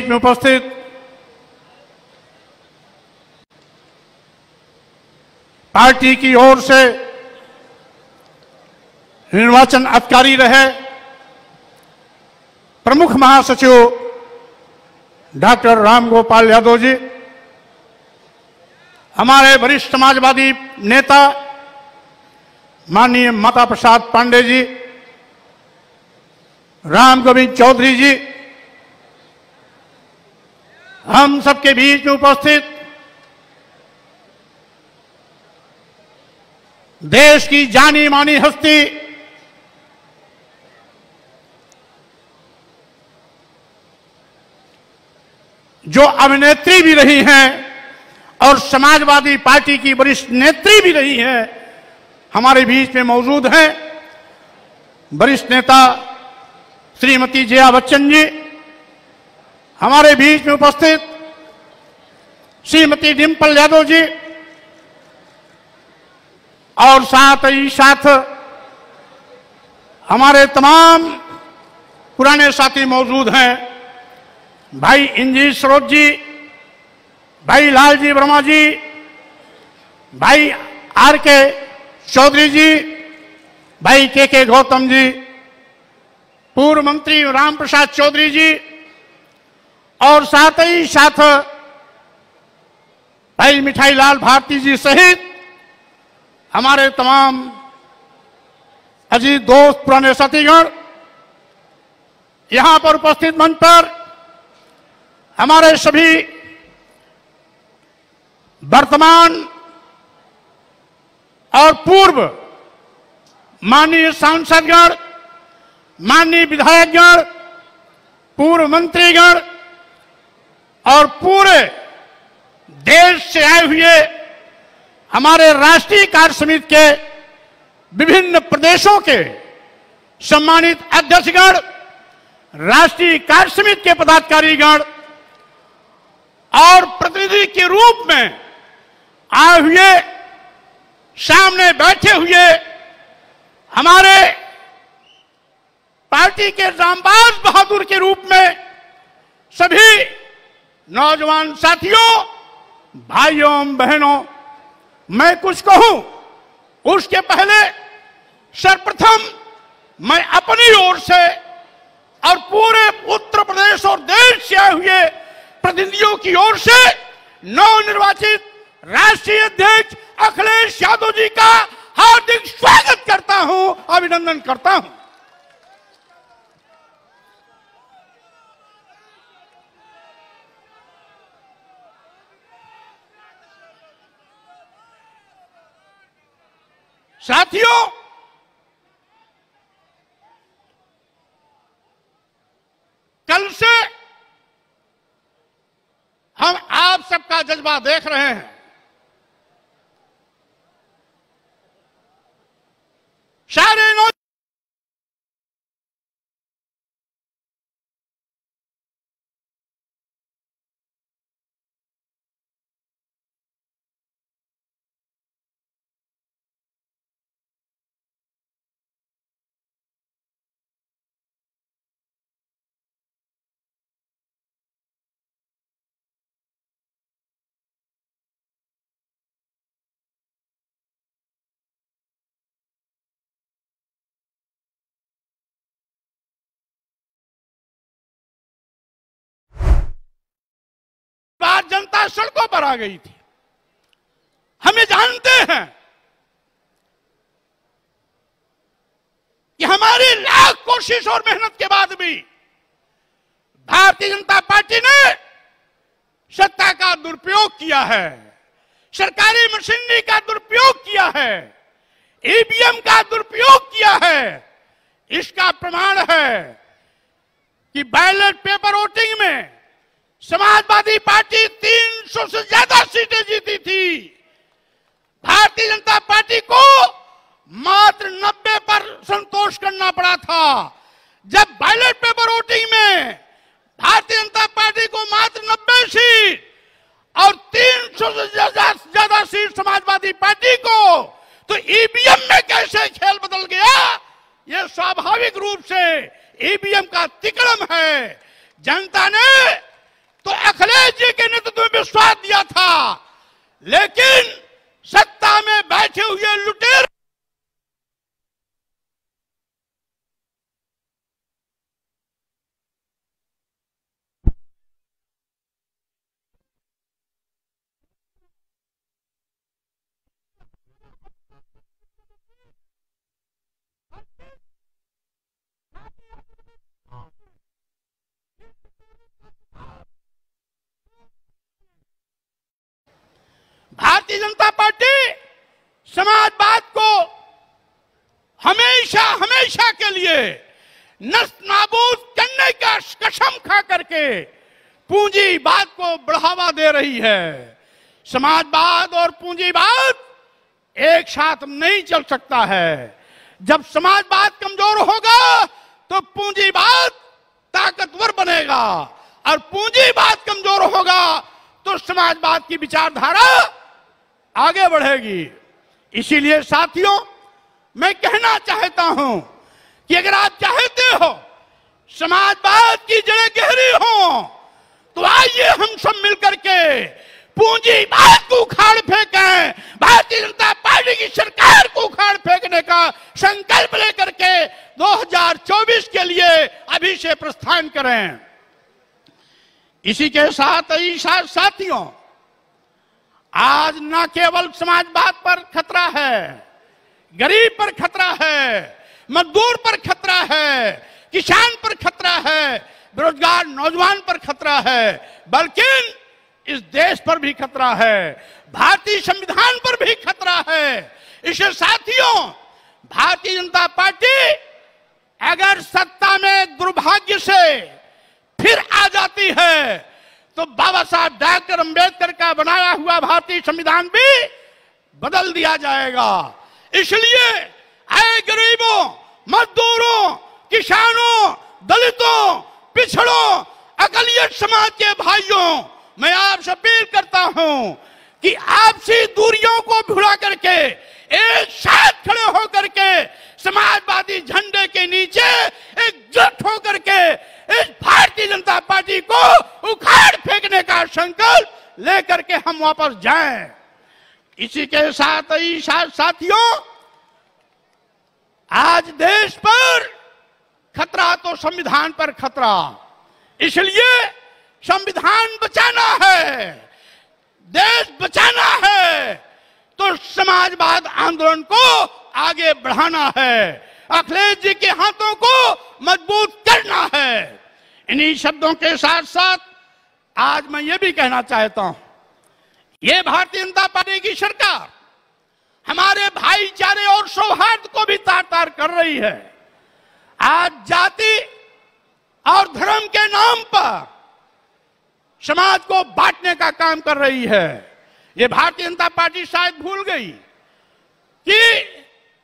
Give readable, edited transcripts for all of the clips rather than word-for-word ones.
में उपस्थित पार्टी की ओर से निर्वाचन अधिकारी रहे प्रमुख महासचिव डॉक्टर रामगोपाल यादव जी, हमारे वरिष्ठ समाजवादी नेता माननीय माता प्रसाद पांडे जी, राम गोविंद चौधरी जी, हम सबके बीच में उपस्थित देश की जानी मानी हस्ती जो अभिनेत्री भी रही हैं और समाजवादी पार्टी की वरिष्ठ नेत्री भी रही हैं, हमारे बीच में मौजूद हैं वरिष्ठ नेता श्रीमती जया बच्चन जी, हमारे बीच में उपस्थित श्रीमती डिम्पल यादव जी और साथ ही साथ हमारे तमाम पुराने साथी मौजूद हैं, भाई इंजी सरोज जी, भाई लालजी वर्मा जी, भाई आर के चौधरी जी, भाई के गौतम जी, पूर्व मंत्री राम प्रसाद चौधरी जी और साथ ही साथ भाई मिठाई लाल भारती जी सहित हमारे तमाम अजीज दोस्त पुराने साथीगण, यहां पर उपस्थित मंच पर हमारे सभी वर्तमान और पूर्व माननीय सांसदगण, माननीय विधायकगण, पूर्व मंत्रीगण और पूरे देश से आए हुए हमारे राष्ट्रीय कार्य समिति के विभिन्न प्रदेशों के सम्मानित अध्यक्षगण, राष्ट्रीय कार्य समिति के पदाधिकारीगण और प्रतिनिधि के रूप में आए हुए सामने बैठे हुए हमारे पार्टी के जांबाज बहादुर के रूप में सभी नौजवान साथियों, भाइयों बहनों, मैं कुछ कहूं उसके पहले सर्वप्रथम मैं अपनी ओर से और पूरे उत्तर प्रदेश और देश से आए हुए प्रतिनिधियों की ओर से नवनिर्वाचित राष्ट्रीय अध्यक्ष अखिलेश यादव जी का हार्दिक स्वागत करता हूं, अभिनंदन करता हूं। साथियों, कल से हम आप सबका जज्बा देख रहे हैं। सारे जनता सड़कों पर आ गई थी। हमें जानते हैं कि हमारी लाख कोशिश और मेहनत के बाद भी भारतीय जनता पार्टी ने सत्ता का दुरुपयोग किया है, सरकारी मशीनरी का दुरुपयोग किया है, ईवीएम का दुरुपयोग किया है। इसका प्रमाण है कि बैलेट पेपर वोटिंग में समाजवादी पार्टी 300 से ज्यादा सीटें जीती थी। भारतीय जनता पार्टी को मात्र 90 पर संतोष करना पड़ा था। जब बैलेट पेपर वोटिंग में भारतीय जनता पार्टी को मात्र 90 सीट और 300 से ज्यादा सीट समाजवादी पार्टी को, तो ईवीएम में कैसे खेल बदल गया, यह स्वाभाविक रूप से ईवीएम का तिकड़म है। जनता ने स्वाद दिया था, लेकिन सत्ता में बैठे हुए लुटेरे भारतीय जनता पार्टी समाजवाद को हमेशा हमेशा के लिए नष्ट नाबूद करने का कसम खा करके पूंजीवाद को बढ़ावा दे रही है। समाजवाद और पूंजीवाद एक साथ नहीं चल सकता है। जब समाजवाद कमजोर होगा तो पूंजीवाद ताकतवर बनेगा, और पूंजीवाद कमजोर होगा तो समाजवाद की विचारधारा आगे बढ़ेगी। इसीलिए साथियों, मैं कहना चाहता हूं कि अगर आप चाहते हो समाजवाद की जड़ें गहरी हो, तो आइए हम सब मिलकर के पूंजीवाद को उखाड़ फेंकें, भारतीय जनता पार्टी की सरकार को उखाड़ फेंकने का संकल्प लेकर के 2024 के लिए अभी से प्रस्थान करें। इसी के साथ ही साथियों, आज न केवल समाजवाद पर खतरा है, गरीब पर खतरा है, मजदूर पर खतरा है, किसान पर खतरा है, बेरोजगार नौजवान पर खतरा है, बल्कि इस देश पर भी खतरा है, भारतीय संविधान पर भी खतरा है। इससे साथियों, भारतीय जनता पार्टी अगर सत्ता में दुर्भाग्य से फिर आ जाती है तो बाबा साहब डॉक्टर अंबेडकर का बनाया हुआ भारतीय संविधान भी बदल दिया जाएगा। इसलिए आए गरीबों, मजदूरों, किसानों, दलितों, पिछड़ों, अकलियत समाज के भाइयों, मैं आपसे अपील करता हूं कि आपसी दूरियों को भुला करके एक साथ खड़े होकर के समाजवादी झंडे के नीचे एकजुट होकर के इस भारतीय जनता पार्टी को उखाड़ फेंकने का संकल्प लेकर के हम वापस जाएं। इसी के साथ ही साथियों, आज देश पर खतरा तो संविधान पर खतरा, इसलिए संविधान बचाना है, देश बचाना है, तो समाजवाद आंदोलन को आगे बढ़ाना है, अखिलेश जी के हाथों को मजबूत करना है। इन्हीं शब्दों के साथ साथ आज मैं ये भी कहना चाहता हूं, ये भारतीय जनता पार्टी की सरकार हमारे भाईचारे और सौहार्द को भी तार तार कर रही है। आज जाति और धर्म के नाम पर समाज को बांटने का काम कर रही है। ये भारतीय जनता पार्टी शायद भूल गई कि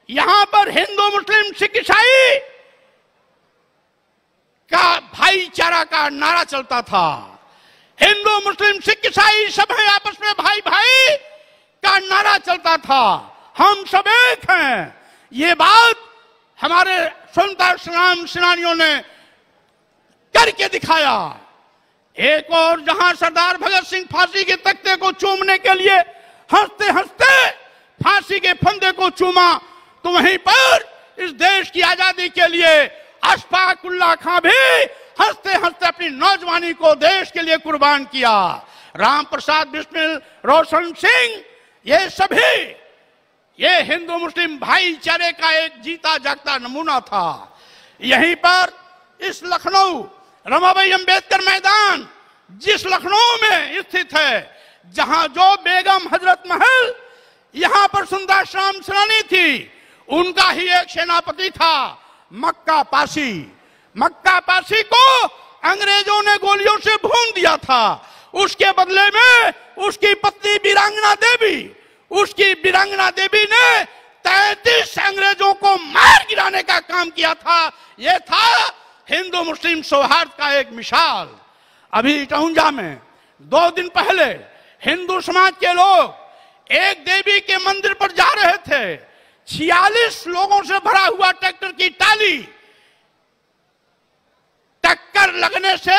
यहां पर हिंदू, मुस्लिम, सिख, ईसाई का भाईचारा का नारा चलता था। हिंदू, मुस्लिम, सिख, ईसाई सब है आपस में भाई भाई का नारा चलता था। हम सब एक हैं, ये बात हमारे स्वतंत्रता संग्राम सेनानियों ने करके दिखाया। एक और जहां सरदार भगत सिंह फांसी के तख्ते को चूमने के लिए हंसते हंसते फांसी के फंदे को चूमा, तो वहीं पर इस देश की आजादी के लिए अशफाक उल्लाह खां भी हंसते हंसते अपनी नौजवानी को देश के लिए कुर्बान किया। राम प्रसाद बिस्मिल, रोशन सिंह, ये सभी ये हिंदू मुस्लिम भाईचारे का एक जीता जागता नमूना था। यहीं पर इस लखनऊ रमाबाई अंबेडकर मैदान, जिस लखनऊ में स्थित है, जहां जो बेगम हजरत महल यहां पर सुंदर श्याम सेनानी थी, उनका ही एक सेनापति था मक्का पासी। मक्का पासी को अंग्रेजों ने गोलियों से भून दिया था। उसके बदले में उसकी पत्नी वीरांगना देवी ने 33 अंग्रेजों को मार गिराने का काम किया था। यह था हिंदू मुस्लिम सौहार्द का एक मिसाल। अभी टहुंजा में 2 दिन पहले हिंदू समाज के लोग एक देवी के मंदिर पर जा रहे थे। 46 लोगों से भरा हुआ ट्रैक्टर की टाली टक्कर लगने से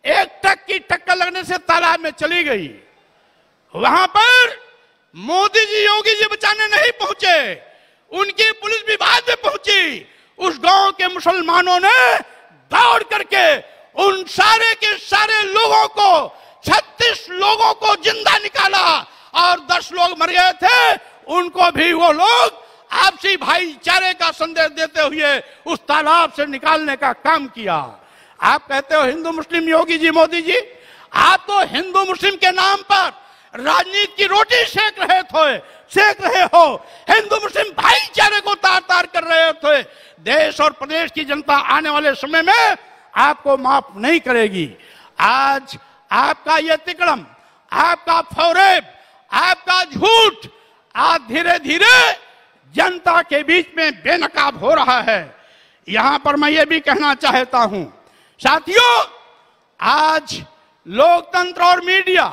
एक ट्रक की टक्कर लगने से तालाब में चली गई। वहां पर मोदी जी योगी जी बचाने नहीं पहुंचे, उनकी पुलिस भी बाद में पहुंची। उस गांव के मुसलमानों ने दौड़ करके उन सारे के सारे लोगों को, 36 लोगों को जिंदा निकाला और 10 लोग मर गए थे, उनको भी वो लोग आपसी भाईचारे का संदेश देते हुए उस तालाब से निकालने का काम किया। आप कहते हो हिंदू मुस्लिम योगी जी मोदी जी, आप तो हिंदू मुस्लिम के नाम पर राजनीति की रोटी सेक रहे हो, हिंदू मुस्लिम भाईचारे को तार तार कर रहे थे। देश और प्रदेश की जनता आने वाले समय में आपको माफ नहीं करेगी। आज आपका ये तिकड़म, आपका फौरेब, आपका झूठ आज धीरे धीरे जनता के बीच में बेनकाब हो रहा है। यहां पर मैं ये भी कहना चाहता हूं साथियों, आज लोकतंत्र और मीडिया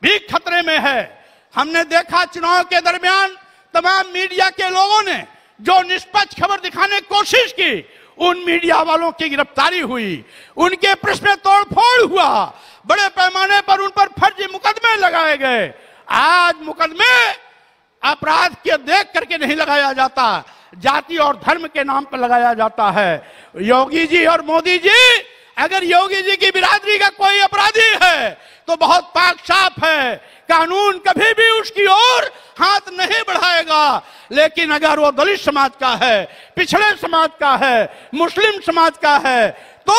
भी खतरे में है। हमने देखा चुनाव के दरमियान तमाम मीडिया के लोगों ने जो निष्पक्ष खबर दिखाने की कोशिश की, उन मीडिया वालों की गिरफ्तारी हुई, उनके प्रेस में तोड़फोड़ हुआ, बड़े पैमाने पर उन पर फर्जी मुकदमे लगाए गए। आज मुकदमे अपराध के देख करके नहीं लगाया जाता, जाति और धर्म के नाम पर लगाया जाता है। योगी जी और मोदी जी, अगर योगी जी की बिरादरी का कोई अपराधी है तो बहुत पाक साफ है, कानून कभी भी उसकी ओर हाथ नहीं बढ़ाएगा। लेकिन अगर वो दलित समाज का है, पिछड़े समाज का है, मुस्लिम समाज का है, तो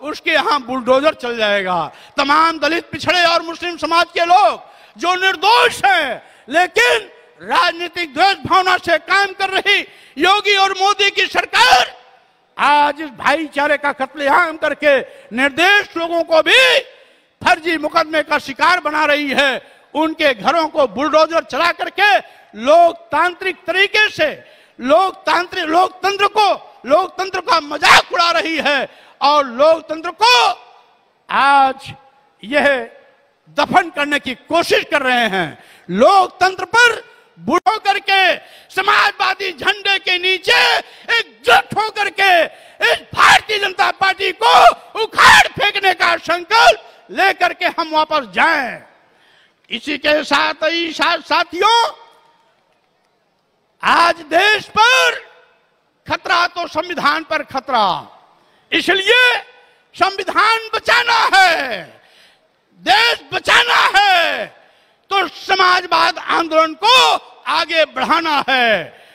उसके यहां बुलडोजर चल जाएगा। तमाम दलित, पिछड़े और मुस्लिम समाज के लोग जो निर्दोष हैं लेकिन राजनीतिक द्वेष भावना से काम कर रही योगी और मोदी की सरकार आज इस भाईचारे का कत्लेआम करके निर्दोष लोगों को भी फर्जी मुकदमे का शिकार बना रही है। उनके घरों को बुलडोजर चला करके लोकतांत्रिक तरीके से लोकतंत्र का मजाक उड़ा रही है और लोकतंत्र को आज यह दफन करने की कोशिश कर रहे हैं। लोकतंत्र पर बुढ़ो करके समाजवादी झंडे के नीचे एकजुट होकर के इस भारतीय जनता पार्टी को उखाड़ फेंकने का संकल्प लेकर के हम वापस जाएं। इसी के साथ ही साथियों, आज देश पर खतरा तो संविधान पर खतरा, इसलिए संविधान बचाना है, देश बचाना है तो समाजवाद आंदोलन को आगे बढ़ाना है,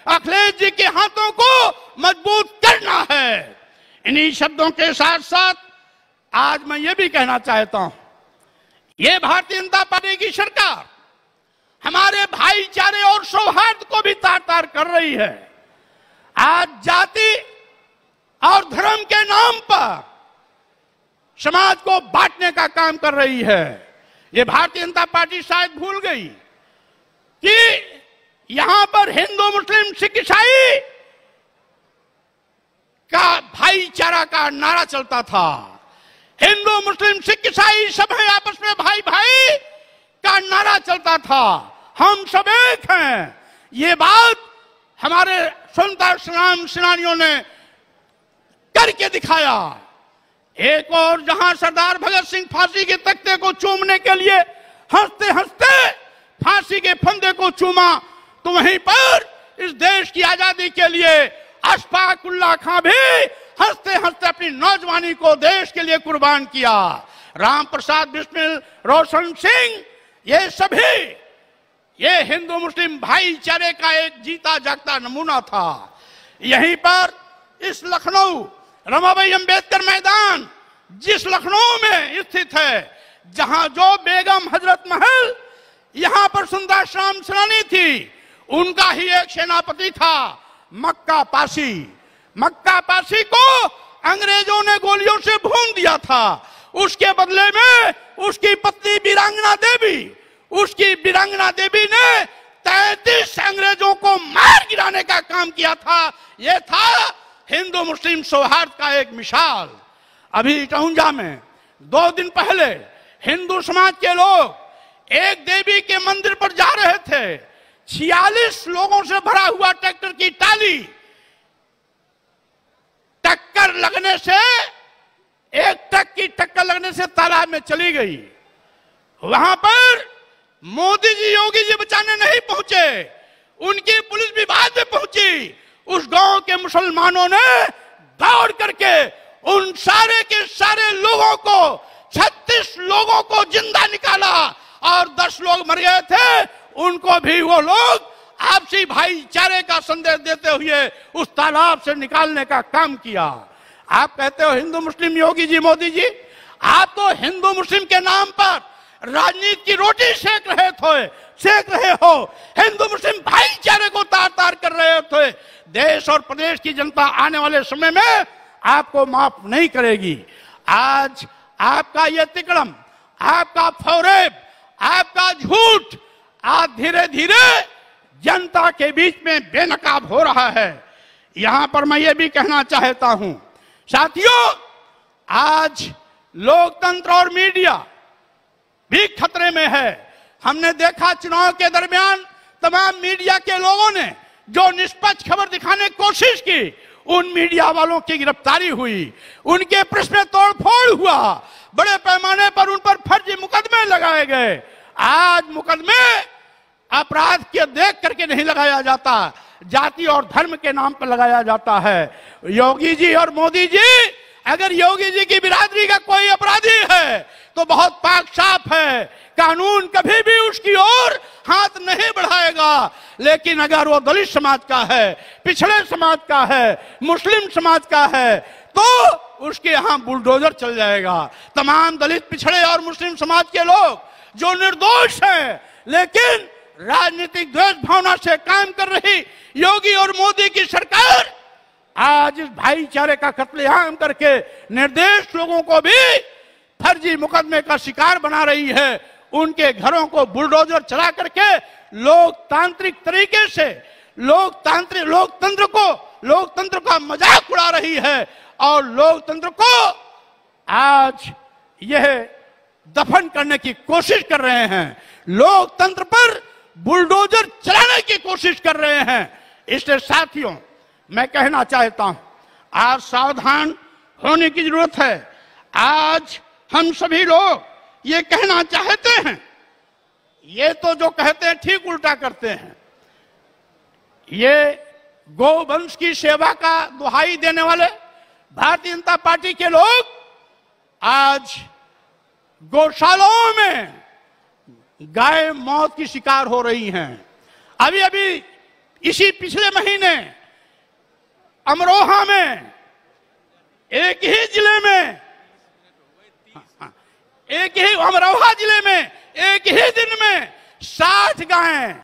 अखिलेश जी के हाथों को मजबूत करना है। इन्हीं शब्दों के साथ साथ आज मैं ये भी कहना चाहता हूं, ये भारतीय जनता पार्टी की सरकार हमारे भाईचारे और सौहार्द को भी तार तार कर रही है। आज जाति और धर्म के नाम पर समाज को बांटने का काम कर रही है। ये भारतीय जनता पार्टी शायद भूल गई कि यहां पर हिंदू, मुस्लिम, सिख, ईसाई का भाईचारा का नारा चलता था। हिंदू, मुस्लिम, सिख, ईसाई सब है आपस में भाई भाई का नारा चलता था। हम सब एक हैं, ये बात हमारे स्वतंत्रता संग्राम सेनानियों ने करके दिखाया। एक और जहां सरदार भगत सिंह फांसी के तख्ते को चूमने के लिए हंसते हंसते फांसी के फंदे को चूमा, तो वहीं पर इस देश की आजादी के लिए अशफाक उल्लाह खां भी हंसते हंसते अपनी नौजवानी को देश के लिए कुर्बान किया। राम प्रसाद बिस्मिल, रोशन सिंह, ये सभी ये हिंदू मुस्लिम भाईचारे का एक जीता जागता नमूना था। यहीं पर इस लखनऊ रमाबाई अंबेडकर मैदान जिस लखनऊ में स्थित है, जहां जो बेगम हजरत महल यहां पर सुंदर श्याम सेनानी थी, उनका ही एक सेनापति था मक्का पासी। मक्का पासी को अंग्रेजों ने गोलियों से भून दिया था। उसके बदले में उसकी पत्नी वीरांगना देवी ने 33 अंग्रेजों को मार गिराने का काम किया था। यह था हिंदू मुस्लिम सौहार्द का एक मिसाल। अभी टहुंजा में 2 दिन पहले हिंदू समाज के लोग एक देवी के मंदिर पर जा रहे थे। 46 लोगों से भरा हुआ ट्रैक्टर की टाली टक्कर लगने से एक ट्रक की टक्कर लगने से तालाब में चली गई। वहां पर मोदी जी योगी जी बचाने नहीं पहुंचे, उनकी पुलिस भी बाद में पहुंची। उस गांव के मुसलमानों ने दौड़ करके उन सारे के सारे लोगों को, 36 लोगों को जिंदा निकाला और 10 लोग मर गए थे, उनको भी वो लोग आपसी भाईचारे का संदेश देते हुए उस तालाब से निकालने का काम किया। आप कहते हो हिंदू मुस्लिम योगी जी, मोदी जी, आप तो हिंदू मुस्लिम के नाम पर राजनीति की रोटी सेक रहे हो, हिंदू मुस्लिम भाईचारे को तार तार कर रहे थे। देश और प्रदेश की जनता आने वाले समय में आपको माफ नहीं करेगी। आज आपका यह तिकड़म, आपका फौरेब, आपका झूठ आज धीरे धीरे जनता के बीच में बेनकाब हो रहा है। यहां पर मैं ये भी कहना चाहता हूं साथियों, आज लोकतंत्र और मीडिया भी खतरे में है। हमने देखा चुनाव के दरमियान तमाम मीडिया के लोगों ने जो निष्पक्ष खबर दिखाने की कोशिश की, उन मीडिया वालों की गिरफ्तारी हुई, उनके प्रेस में तोड़फोड़ हुआ, बड़े पैमाने पर उन पर फर्जी मुकदमे लगाए गए। आज मुकदमे अपराध के देख करके नहीं लगाया जाता, जाति और धर्म के नाम पर लगाया जाता है। योगी जी और मोदी जी, अगर योगी जी की बिरादरी का कोई अपराधी है तो बहुत पाक साफ है, कानून कभी भी उसकी ओर हाथ नहीं बढ़ाएगा। लेकिन अगर वो दलित समाज का है, पिछड़े समाज का है, मुस्लिम समाज का है, तो उसके यहां बुलडोजर चल जाएगा। तमाम दलित, पिछड़े और मुस्लिम समाज के लोग जो निर्दोष हैं लेकिन राजनीतिक द्वेष भावना से काम कर रही योगी और मोदी की सरकार आज इस भाईचारे का कत्लेआम करके निर्दोष लोगों को भी फर्जी मुकदमे का शिकार बना रही है। उनके घरों को बुलडोजर चला करके लोकतांत्रिक तरीके से लोकतंत्र का मजाक उड़ा रही है और लोकतंत्र को आज यह दफन करने की कोशिश कर रहे हैं, लोकतंत्र पर बुलडोजर चलाने की कोशिश कर रहे हैं। इसलिए साथियों, मैं कहना चाहता हूं, आज सावधान होने की जरूरत है। आज हम सभी लोग ये कहना चाहते हैं, ये तो जो कहते हैं ठीक उल्टा करते हैं। ये गोवंश की सेवा का दुहाई देने वाले भारतीय जनता पार्टी के लोग आज गौशालाओं में गाय मौत की शिकार हो रही हैं। अभी अभी इसी पिछले महीने अमरोहा में एक ही जिले में, एक ही अमरोहा जिले में एक ही दिन में 60 गायें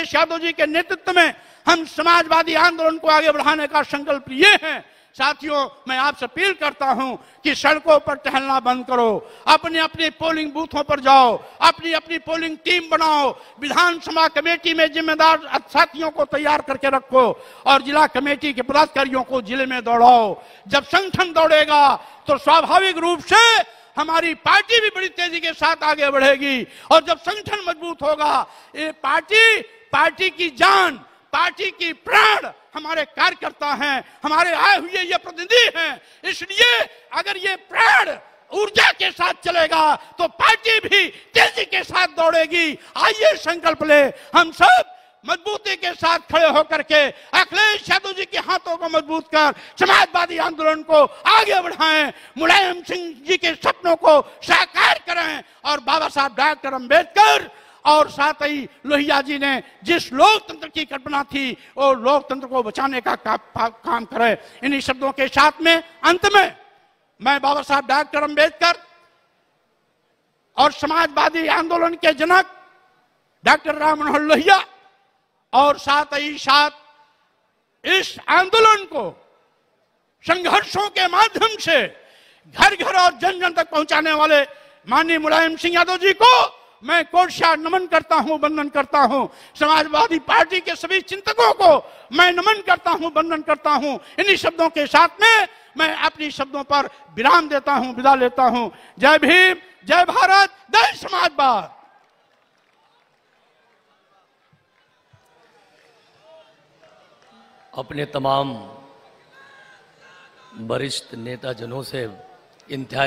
यादव जी के नेतृत्व में हम समाजवादी आंदोलन को आगे बढ़ाने का संकल्प लिए हैं। साथियों, मैं आपसे अपील करता हूं कि सड़कों पर टहलना बंद करो, अपने अपने पोलिंग बूथों पर जाओ, अपनी अपनी पोलिंग टीम बनाओ, विधानसभा कमेटी में जिम्मेदार साथियों को तैयार करके रखो और जिला कमेटी के पदाधिकारियों को जिले में दौड़ाओ। जब संगठन दौड़ेगा तो स्वाभाविक रूप से हमारी पार्टी भी बड़ी तेजी के साथ आगे बढ़ेगी और जब संगठन मजबूत होगा, ये पार्टी की जान, पार्टी की प्राण हमारे कार्यकर्ता हैं, हमारे आए हुए ये प्रतिनिधि हैं। इसलिए अगर ये प्राण ऊर्जा के साथ चलेगा तो पार्टी भी तेजी के साथ दौड़ेगी। आइए संकल्प ले, हम सब मजबूती के साथ खड़े होकर के अखिलेश यादव जी के हाथों को मजबूत कर समाजवादी आंदोलन को आगे बढ़ाएं, मुलायम सिंह जी के सपनों को साकार करें और बाबा साहब डॉक्टर अंबेडकर और साथ ही लोहिया जी ने जिस लोकतंत्र की कल्पना थी वो लोकतंत्र को बचाने का काम करें। इन्हीं शब्दों के साथ में अंत में मैं बाबा साहब डॉक्टर अंबेडकर और समाजवादी आंदोलन के जनक डॉक्टर राम मनोहर लोहिया और साथ ही साथ इस आंदोलन को संघर्षों के माध्यम से घर घर और जन जन तक पहुंचाने वाले माननीय मुलायम सिंह यादव जी को मैं कोटशा नमन करता हूं, वंदन करता हूं। समाजवादी पार्टी के सभी चिंतकों को मैं नमन करता हूं, वंदन करता हूं। इन्हीं शब्दों के साथ में मैं अपनी शब्दों पर विराम देता हूं, विदा लेता हूं। जय भीम, जय भारत, जय समाजवाद। अपने तमाम वरिष्ठ नेताजनों से इंतहा